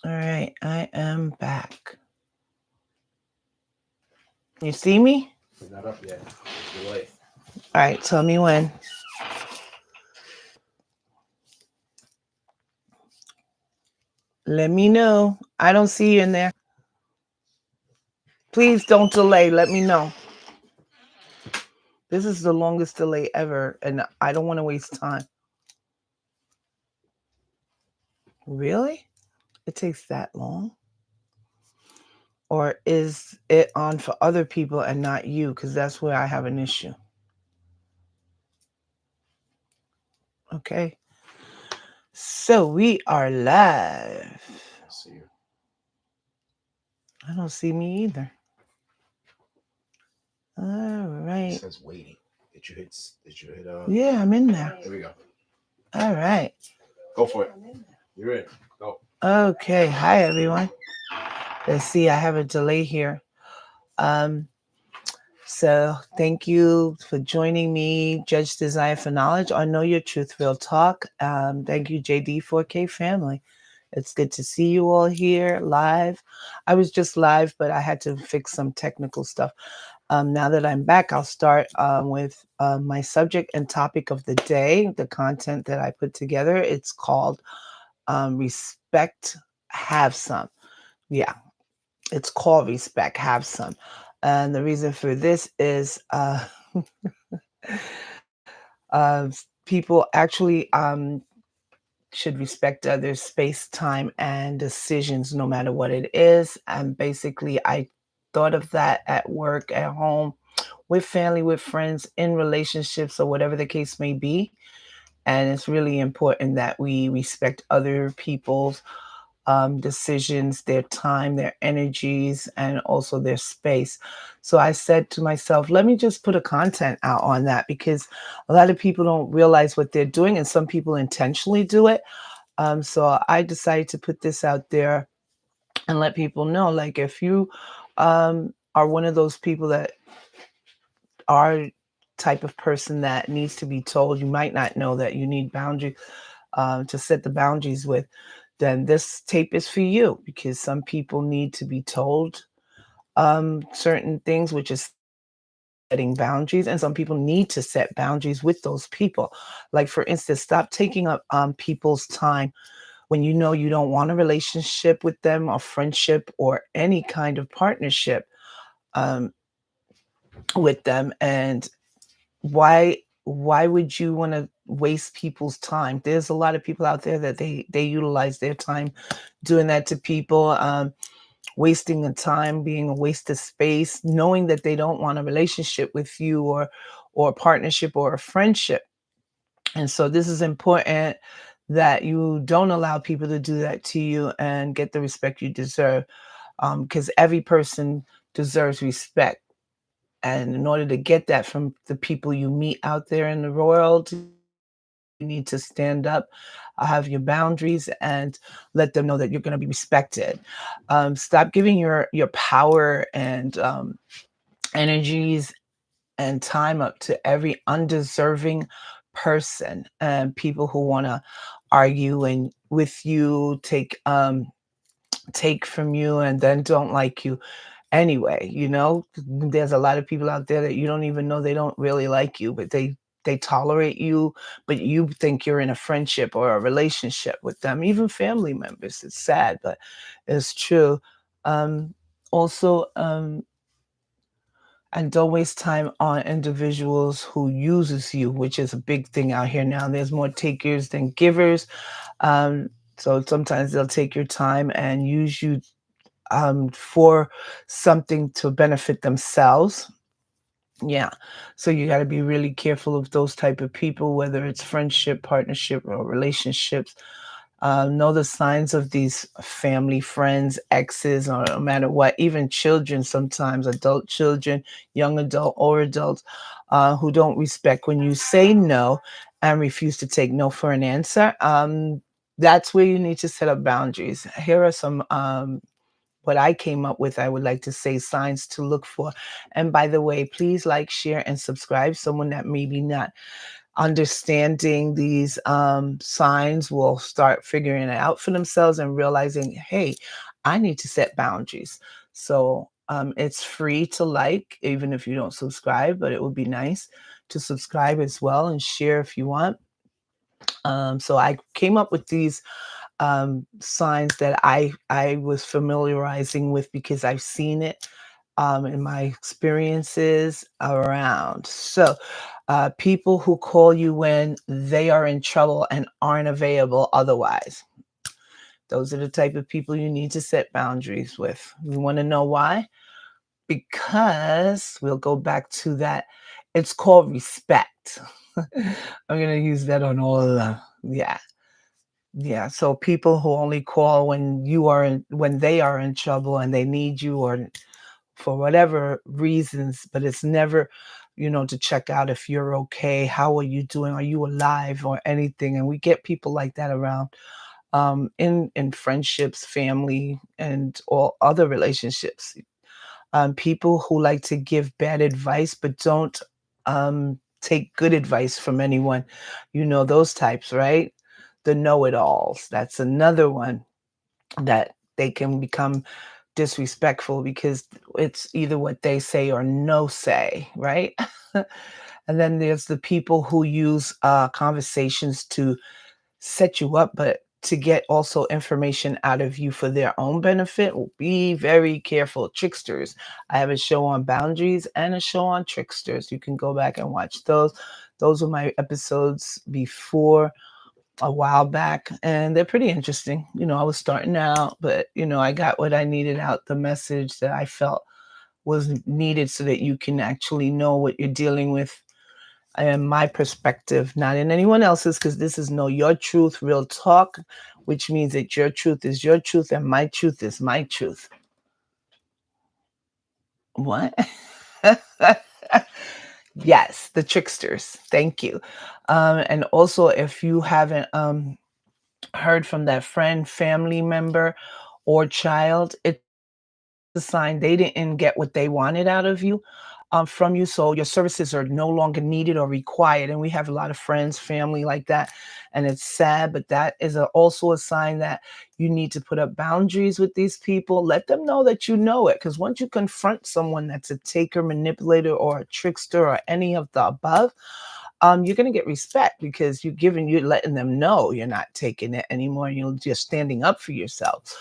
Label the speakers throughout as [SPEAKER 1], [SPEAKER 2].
[SPEAKER 1] All right, I am back. You see me?
[SPEAKER 2] It's not up yet. It's delayed.
[SPEAKER 1] All right, tell me when. Let me know. I don't see you in there. Please don't delay. Let me know. This is the longest delay ever, and I don't want to waste time. Really? It takes that long? Or is it on for other people and not you? Because that's where I have an issue. Okay. So we are live.
[SPEAKER 2] I see you.
[SPEAKER 1] I don't see me either. All
[SPEAKER 2] It
[SPEAKER 1] right.
[SPEAKER 2] says waiting. Did you hit? Did you hit?
[SPEAKER 1] Yeah, I'm in there.
[SPEAKER 2] Here we go.
[SPEAKER 1] All right.
[SPEAKER 2] Go for it. You're in. Go.
[SPEAKER 1] Okay. Hi, everyone. Let's see. I have a delay here. Um, so thank you for joining me, Judge Desire for Knowledge on Know Your Truth, Real Talk. Thank you, JD4K family. It's good to see you all here live. I was just live, but I had to fix some technical stuff. Now that I'm back, I'll start with my subject and topic of the day, the content that I put together. It's called Respect, Have Some. Yeah, it's called Respect, Have Some. And the reason for this is uh, people actually should respect others' space, time, and decisions, no matter what it is. And basically, I thought of that at work, at home, with family, with friends, in relationships, or whatever the case may be. And it's really important that we respect other people's decisions, their time, their energies, and also their space. So I said to myself, let me just put a content out on that because a lot of people don't realize what they're doing, and some people intentionally do it. So I decided to put this out there and let people know, like, if you are one of those people that are type of person that needs to be told, you might not know that you need boundaries to set the boundaries with, then this tape is for you because some people need to be told certain things, which is setting boundaries, and some people need to set boundaries with those people. Like, for instance, stop taking up people's time when you know you don't want a relationship with them or friendship or any kind of partnership um, with them. And why would you want to waste people's time? There's a lot of people out there that they utilize their time doing that to people, wasting the time, being a waste of space, knowing that they don't want a relationship with you or a partnership or a friendship. And so this is important that you don't allow people to do that to you and get the respect you deserve, because every person deserves respect. And in order to get that from the people you meet out there in the world, you need to stand up, have your boundaries, and let them know that you're going to be respected. Stop giving your power and energies and time up to every undeserving person and people who want to argue and with you, take from you, and then don't like you anyway. There's a lot of people out there that you don't even know, they don't really like you, but they tolerate you, but you think you're in a friendship or a relationship with them, even family members. It's sad, but it's true. Um also um and don't waste time on individuals who uses you, which is a big thing out here now. There's more takers than givers. So sometimes they'll take your time and use you for something to benefit themselves. Yeah. So you got to be really careful of those type of people, whether it's friendship, partnership, or relationships. Know the signs of these family, friends, exes, or no matter what, even children, sometimes adult children, young adult or adults who don't respect when you say no and refuse to take no for an answer. That's where you need to set up boundaries. Here are some what I came up with, I would like to say, signs to look for. And by the way, please like, share, and subscribe. Someone that maybe not understanding these signs will start figuring it out for themselves and realizing, hey, I need to set boundaries. So it's free to like, even if you don't subscribe, but it would be nice to subscribe as well and share if you want. So I came up with these signs that I was familiarizing with because I've seen it in my experiences around. So, people who call you when they are in trouble and aren't available otherwise. Those are the type of people you need to set boundaries with. You want to know why? Because we'll go back to that. It's called respect. I'm going to use that on all of them. Yeah. Yeah, so people who only call when when they are in trouble and they need you or for whatever reasons, but it's never, to check out if you're okay, how are you doing, are you alive or anything. And we get people like that around in friendships, family, and all other relationships. People who like to give bad advice but don't take good advice from anyone. You know those types, right? The know-it-alls. That's another one that they can become disrespectful because it's either what they say or no say, right? And then there's the people who use conversations to set you up, but to get also information out of you for their own benefit. Be very careful. Tricksters. I have a show on boundaries and a show on tricksters. You can go back and watch those. Those were my episodes before a while back, and they're pretty interesting. I was starting out, but I got what I needed out, the message that I felt was needed so that you can actually know what you're dealing with and my perspective, not in anyone else's, because this is Know Your Truth, Real Talk, which means that your truth is your truth and my truth is my truth. What? Yes, the tricksters. Thank you. And also, if you haven't heard from that friend, family member, or child, it's a sign they didn't get what they wanted out of you, from you. So your services are no longer needed or required. And we have a lot of friends, family like that. And it's sad, but that is also a sign that you need to put up boundaries with these people. Let them know that you know it. Because once you confront someone that's a taker, manipulator, or a trickster, or any of the above, you're going to get respect because you're letting them know you're not taking it anymore. You're just standing up for yourself.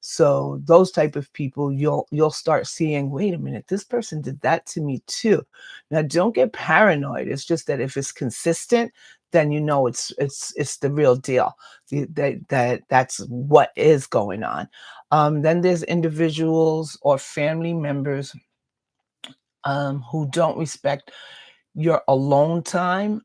[SPEAKER 1] So those type of people, you'll start seeing, wait a minute, this person did that to me too. Now don't get paranoid. It's just that if it's consistent, then it's the real deal. That's what is going on. Then there's individuals or family members who don't respect your alone time.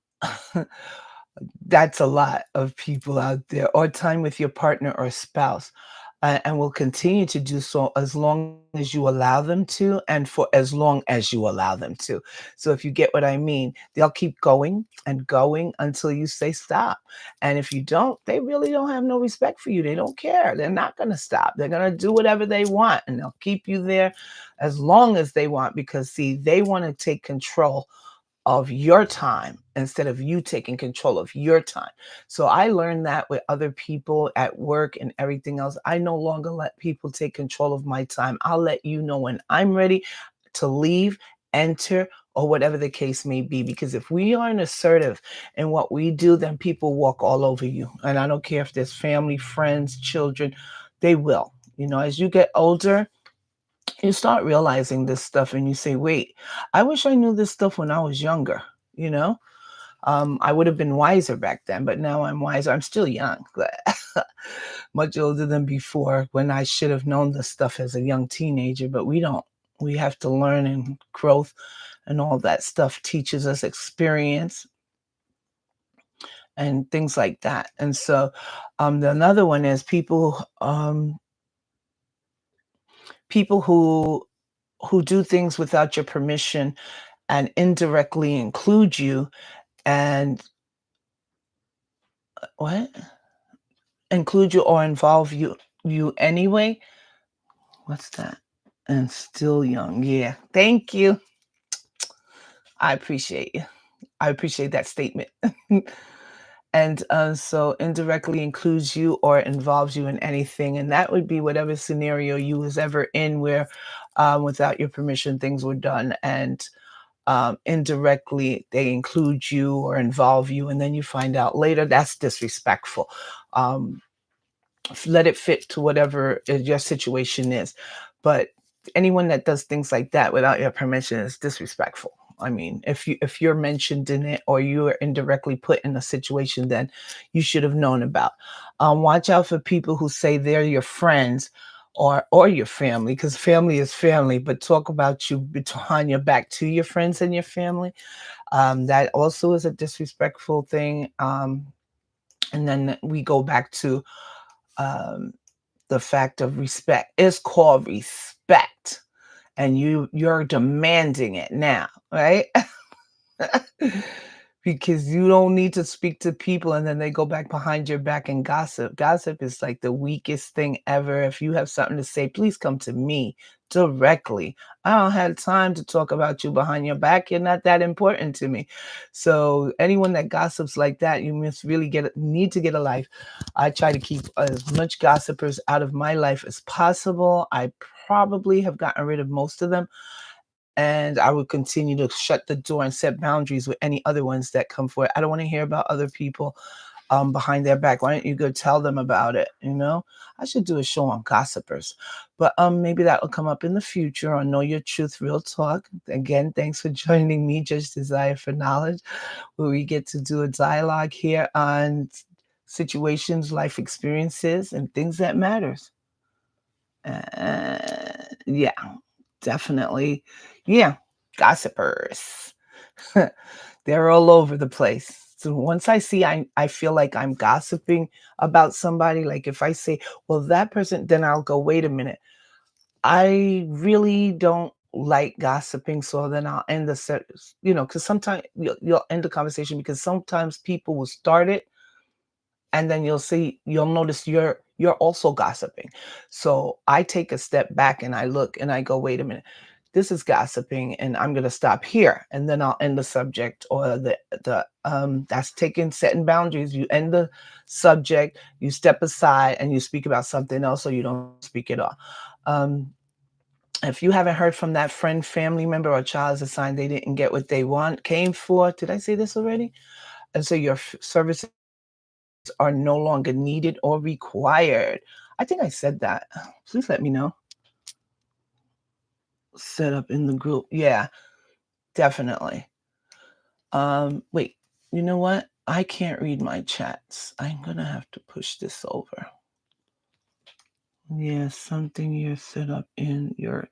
[SPEAKER 1] That's a lot of people out there, or time with your partner or spouse, and will continue to do so as long as you allow them to, and for as long as you allow them to. So if you get what I mean, they'll keep going and going until you say stop. And if you don't, they really don't have no respect for you. They don't care. They're not going to stop. They're going to do whatever they want, and they'll keep you there as long as they want because, see, they want to take control of your time instead of you taking control of your time. So I learned that with other people at work and everything else. I no longer let people take control of my time. I'll let you know when I'm ready to leave, enter, or whatever the case may be. Because if we aren't assertive in what we do, then people walk all over you. And I don't care if there's family, friends, children, they will. As you get older, you start realizing this stuff and you say, wait, I wish I knew this stuff when I was younger. you know I would have been wiser back then, but now I'm wiser. I'm still young, but much older than before when I should have known this stuff as a young teenager, but we don't. We have to learn, and growth and all that stuff teaches us experience and things like that. And so another one is people who do things without your permission and indirectly include you and what include you or involve you anyway. What's that? And still young. Yeah. Thank you. I appreciate you. I appreciate that statement. And so indirectly includes you or involves you in anything, and that would be whatever scenario you was ever in where, without your permission, things were done, and indirectly they include you or involve you, and then you find out later. That's disrespectful. Um, Let it fit to whatever your situation is. But anyone that does things like that without your permission is disrespectful. I mean, if you're mentioned in it or you are indirectly put in a situation, then you should have known about. Watch out for people who say they're your friends or your family, because family is family, but talk about you behind your back to your friends and your family. That also is a disrespectful thing. And then we go back to um, the fact of respect. It's called respect, and you're demanding it now, right? Because you don't need to speak to people and then they go back behind your back and gossip. Gossip is like the weakest thing ever. If you have something to say, please come to me directly. I don't have time to talk about you behind your back. You're not that important to me. So anyone that gossips like that, you must really need to get a life. I try to keep as much gossipers out of my life as possible. I probably have gotten rid of most of them, and I would continue to shut the door and set boundaries with any other ones that come forward. I don't want to hear about other people behind their back. Why don't you go tell them about it? I should do a show on gossipers, but maybe that will come up in the future on Know Your Truth, Real Talk. Again, thanks for joining me, Judge Desire for Knowledge, where we get to do a dialogue here on situations, life experiences, and things that matters. Yeah, definitely. Yeah, gossipers. They're all over the place. So once I feel like I'm gossiping about somebody, like if I say, well, that person, then I'll go, wait a minute. I really don't like gossiping. So then I'll end the set, because sometimes you'll end the conversation because sometimes people will start it and then you'll notice you're also gossiping. So I take a step back and I look and I go, wait a minute, this is gossiping and I'm going to stop here, and then I'll end the subject, or that's taking setting boundaries. You end the subject, you step aside and you speak about something else, so you don't speak at all. um if you haven't heard from that friend, family member, or child, is a sign they didn't get what they came for. Did I say this already? And so your services are no longer needed or required. I think I said that. Please let me know. Set up in the group. Yeah, definitely. Wait, you know what? I can't read my chats. I'm gonna have to push this over. Yeah, something you set up in your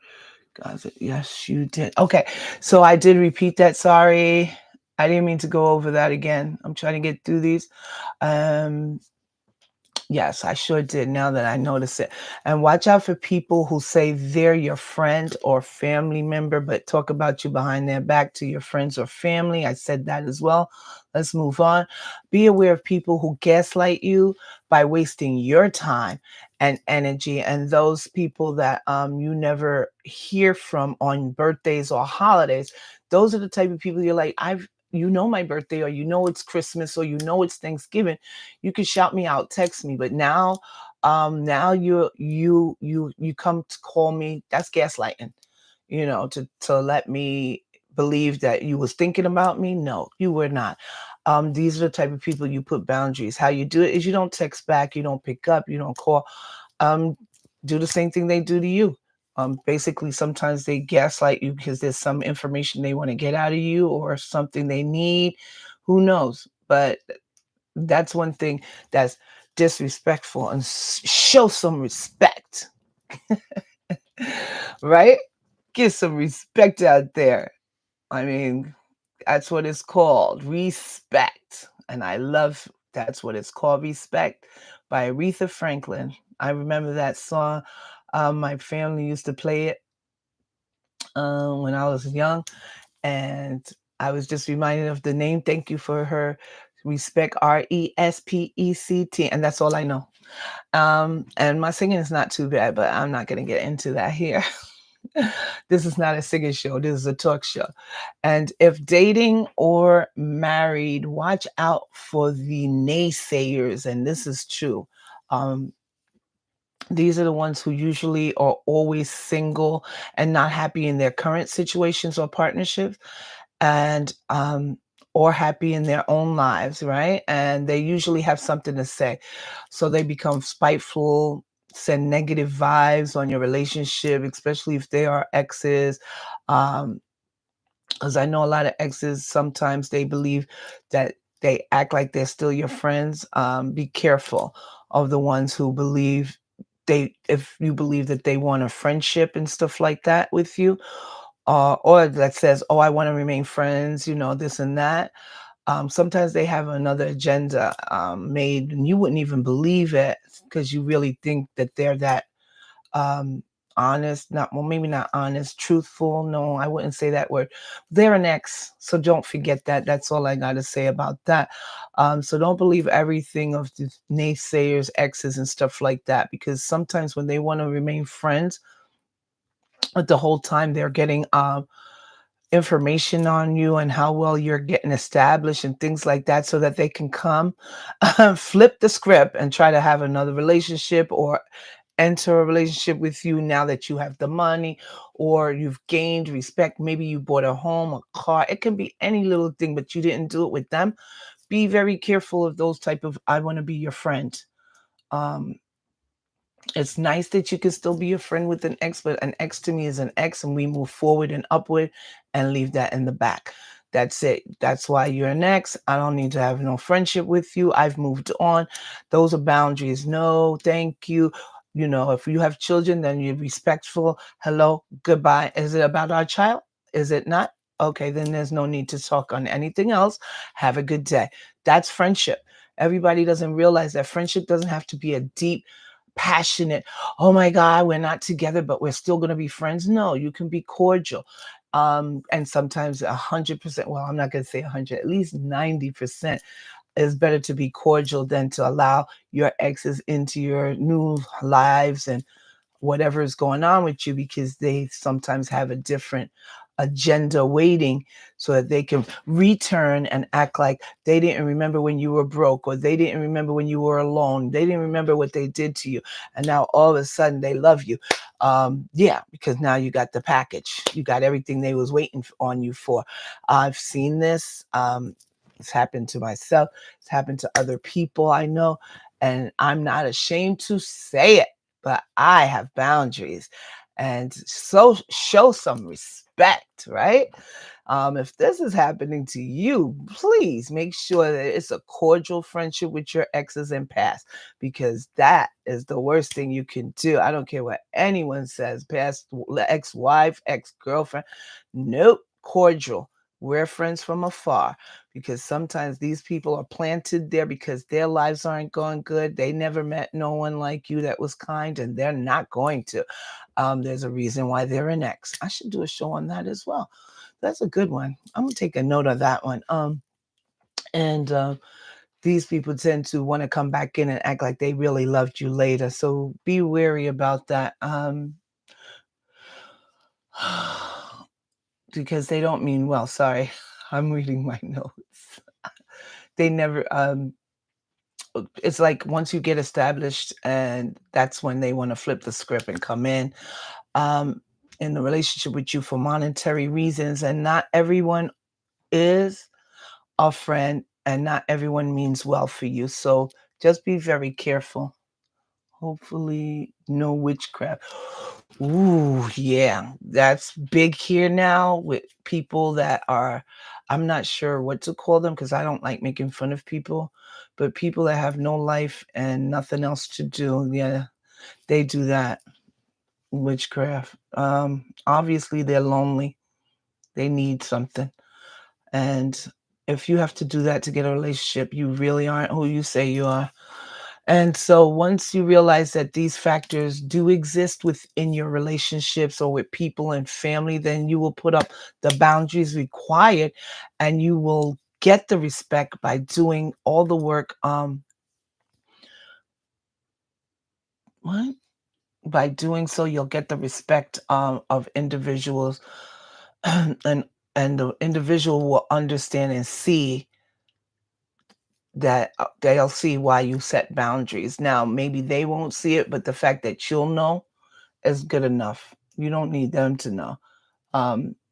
[SPEAKER 1] guys. Yes, you did. Okay, so I did repeat that. Sorry. I didn't mean to go over that again. I'm trying to get through these. Um, Yes, I sure did, now that I notice it. And watch out for people who say they're your friend or family member, but talk about you behind their back to your friends or family. I said that as well. Let's move on. Be aware of people who gaslight you by wasting your time and energy, and those people that you never hear from on birthdays or holidays. Those are the type of people you're like, my birthday, or it's Christmas, or it's Thanksgiving. You can shout me out, text me, but now you come to call me. That's gaslighting, to let me believe that you was thinking about me. No, you were not. These are the type of people you put boundaries. How you do it is you don't text back, you don't pick up, you don't call. um do the same thing they do to you. Basically, sometimes they gaslight you because there's some information they want to get out of you or something they need. Who knows? But that's one thing that's disrespectful, and show some respect. Right? Get some respect out there. I mean, that's what it's called, respect. And I love that's what it's called, Respect, by Aretha Franklin. I remember that song. My family used to play it when I was young, and I was just reminded of the name. Thank you for her. Respect, RESPECT, and that's all I know. And my singing is not too bad, but I'm not going to get into that here. This is not a singing show. This is a talk show. And if dating or married, watch out for the naysayers. And this is true. Um, these are the ones who usually are always single and not happy in their current situations or partnerships, and or happy in their own lives, right? And they usually have something to say. So they become spiteful, send negative vibes on your relationship, especially if they are exes. Um, because I know a lot of exes, sometimes they believe that they act like they're still your friends. Be careful of the ones who believe if you believe that they want a friendship and stuff like that with you, or that says, "Oh, I want to remain friends," this and that. Sometimes they have another agenda made, and you wouldn't even believe it because you really think that they're that um honest, not, well, maybe not honest, truthful. No, I wouldn't say that word. They're an ex, so don't forget that. That's all I got to say about that. So don't believe everything of the naysayers, exes and stuff like that, because sometimes when they want to remain friends, but the whole time they're getting information on you and how well you're getting established and things like that, so that they can come flip the script and try to have another relationship or enter a relationship with you now that you have the money or you've gained respect. Maybe you bought a home, a car. It can be any little thing, but you didn't do it with them. Be very careful of those type of "I want to be your friend." Um, it's nice that you can still be a friend with an ex, but an ex to me is an ex, and we move forward and upward and leave that in the back. That's it. That's why you're an ex. I don't need to have no friendship with you. I've moved on. Those are boundaries. No, thank you. If you have children, then you're respectful. Hello, goodbye. Is it about our child? Is it not? Okay, then there's no need to talk on anything else. Have a good day. That's friendship. Everybody doesn't realize that friendship doesn't have to be a deep, passionate, "Oh my God, we're not together, but we're still going to be friends." No, you can be cordial. And sometimes 100%, well, I'm not going to say 100, at least 90% is better to be cordial than to allow your exes into your new lives and whatever is going on with you, because they sometimes have a different agenda waiting so that they can return and act like they didn't remember when you were broke, or they didn't remember when you were alone, they didn't remember what they did to you, and now all of a sudden they love you. Yeah, because now you got the package, you got everything they was waiting on you for. I've seen this. It's happened to myself, it's happened to other people I know, and I'm not ashamed to say it, but I have boundaries, and so show some respect, right? If this is happening to you, please make sure that it's a cordial friendship with your exes and past, because that is the worst thing you can do. I don't care what anyone says, past ex-wife, ex-girlfriend. Nope, cordial. We're friends from afar, because sometimes these people are planted there because their lives aren't going good. They never met no one like you that was kind, and they're not going to. There's a reason why they're an ex. I should do a show on that as well. That's a good one. I'm gonna take a note of that one. And these people tend to want to come back in and act like they really loved you later. So be wary about that. Because they don't mean well. Sorry, I'm reading my notes. They never. It's like once you get established, and that's when they want to flip the script and come um, in the relationship with you for monetary reasons. And not everyone is a friend, and not everyone means well for you. So just be very careful. Hopefully, no witchcraft. Ooh, yeah, that's big here now with people that are, I'm not sure what to call them because I don't like making fun of people, but people that have no life and nothing else to do, yeah, they do that. Witchcraft. Obviously, they're lonely, they need something. And if you have to do that to get a relationship, you really aren't who you say you are. And so once you realize that these factors do exist within your relationships or with people and family, then you will put up the boundaries required, and you will get the respect by doing all the work. What? By doing so, you'll get the respect of individuals, and the individual will understand and see that they'll see why you set boundaries. Now, maybe they won't see it, but the fact that you'll know is good enough. You don't need them to know.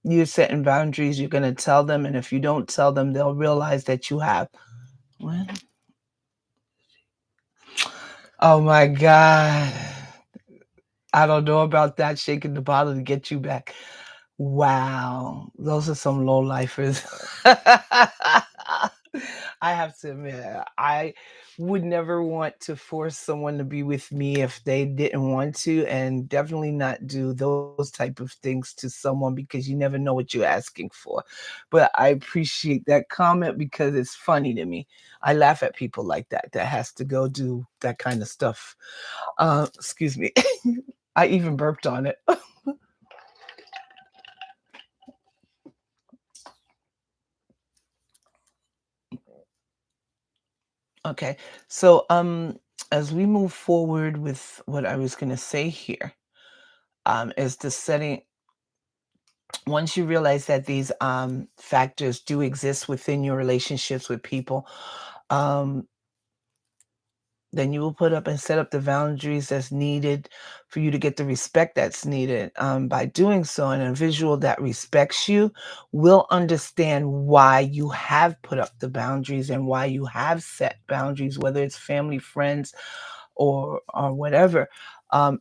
[SPEAKER 1] You're setting boundaries, you're going to tell them, and if you don't tell them, they'll realize that you have. What? Oh my God. I don't know about that, shaking the bottle to get you back. Wow, those are some low lifers. I have to admit, I would never want to force someone to be with me if they didn't want to, and definitely not do those type of things to someone because you never know what you're asking for. But I appreciate that comment because it's funny to me. I laugh at people like that that has to go do that kind of stuff. Excuse me. I even burped on it. Okay. So as we move forward with what I was gonna say here, is the setting once you realize that these factors do exist within your relationships with people, um, then you will put up and set up the boundaries that's needed for you to get the respect that's needed. By doing so, an individual that respects you will understand why you have put up the boundaries and why you have set boundaries, whether it's family, friends, or whatever. Um,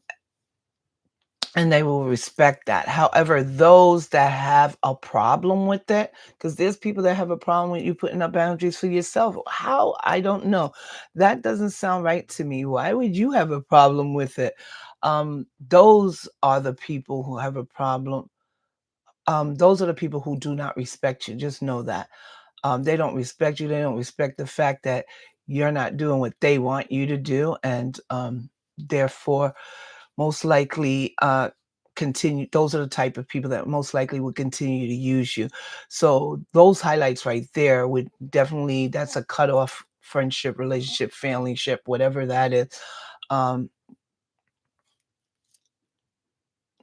[SPEAKER 1] and they will respect that. However, those that have a problem with it, because there's people that have a problem with you putting up boundaries for yourself. How? I don't know. That doesn't sound right to me. Why would you have a problem with it? Those are the people who have a problem. Those are the people who do not respect you. Just know that. They don't respect you. They don't respect the fact that you're not doing what they want you to do. And therefore, most likely continue those are the type of people that most likely would continue to use you. So those highlights right there would definitely, that's a cutoff friendship, relationship, family ship, whatever that is. um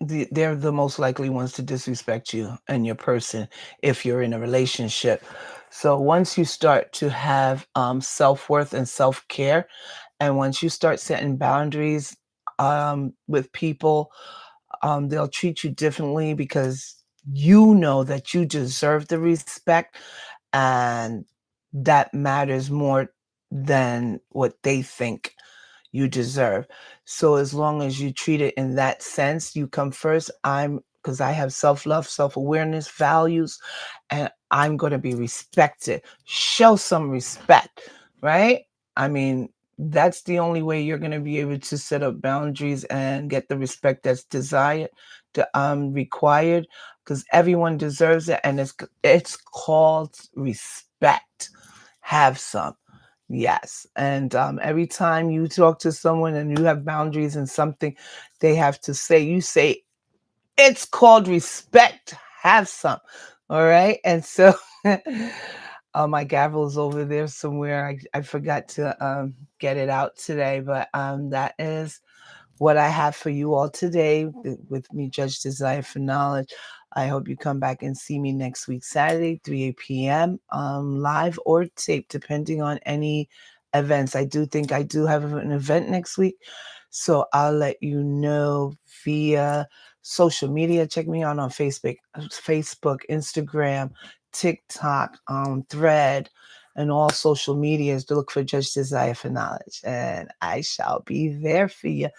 [SPEAKER 1] they're the most likely ones to disrespect you and your person if you're in a relationship. So once you start to have self-worth and self-care, and once you start setting boundaries with people, they'll treat you differently because you know that you deserve the respect, and that matters more than what they think you deserve. So as long as you treat it in that sense, you come first. I'm because I have self-love, self-awareness, values, and I'm going to be respected. Show some respect, right? I mean, that's the only way you're going to be able to set up boundaries and get the respect that's desired, required, because everyone deserves it, and it's called respect. Have some. Yes. And every time you talk to someone and you have boundaries and something they have to say, you say, it's called respect. Have some. All right. And so my gavel's over there somewhere. I forgot to get it out today, but that is what I have for you all today with me, Judge Desire for Knowledge. I hope you come back and see me next week, Saturday, 3 p.m., live or tape, depending on any events. I do think I do have an event next week, so I'll let you know via social media. Check me out on Facebook, Instagram, TikTok, Thread, and all social medias to look for Judge Desire for Knowledge, and I shall be there for you.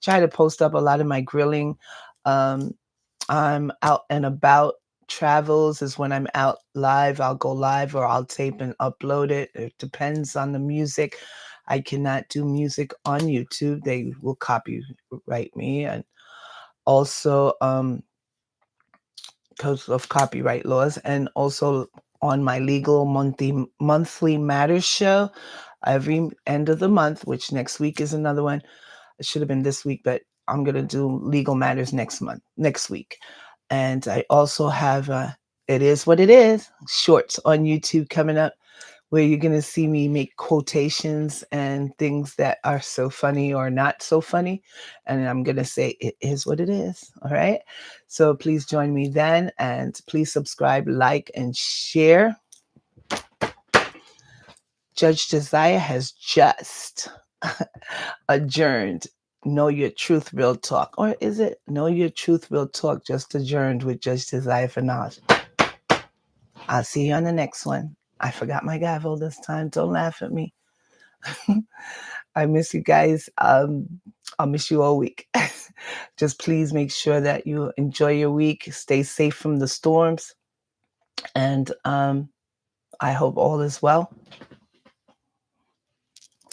[SPEAKER 1] Try to post up a lot of my grilling. Um, I'm out and about. Travels is when I'm out live. I'll go live or I'll tape and upload it. It depends on the music. I cannot do music on YouTube. They will copyright me. And also, because of copyright laws, and also on my legal monthly matters show every end of the month, which next week is another one. It should have been this week, but I'm gonna do legal matters next week. And I also have It Is What It Is shorts on YouTube coming up where you're going to see me make quotations and things that are so funny or not so funny. And I'm going to say, it is what it is. All right. So please join me then. And please subscribe, like, and share. Judge Josiah has just adjourned Know Your Truth Real Talk. Or is it Know Your Truth Real Talk just adjourned with Judge Josiah Fanaj? I'll see you on the next one. I forgot my gavel this time. Don't laugh at me. I miss you guys. I'll miss you all week. Just please make sure that you enjoy your week. Stay safe from the storms. And I hope all is well.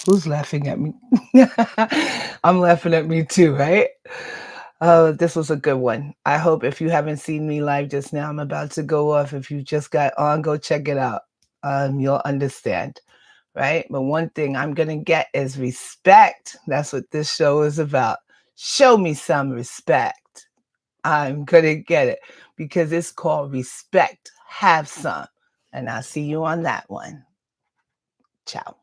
[SPEAKER 1] Who's laughing at me? I'm laughing at me too, right? This was a good one. I hope if you haven't seen me live just now, I'm about to go off. If you just got on, go check it out. You'll understand, right? But one thing I'm going to get is respect. That's what this show is about. Show me some respect. I'm going to get it because it's called respect. Have some. And I'll see you on that one. Ciao.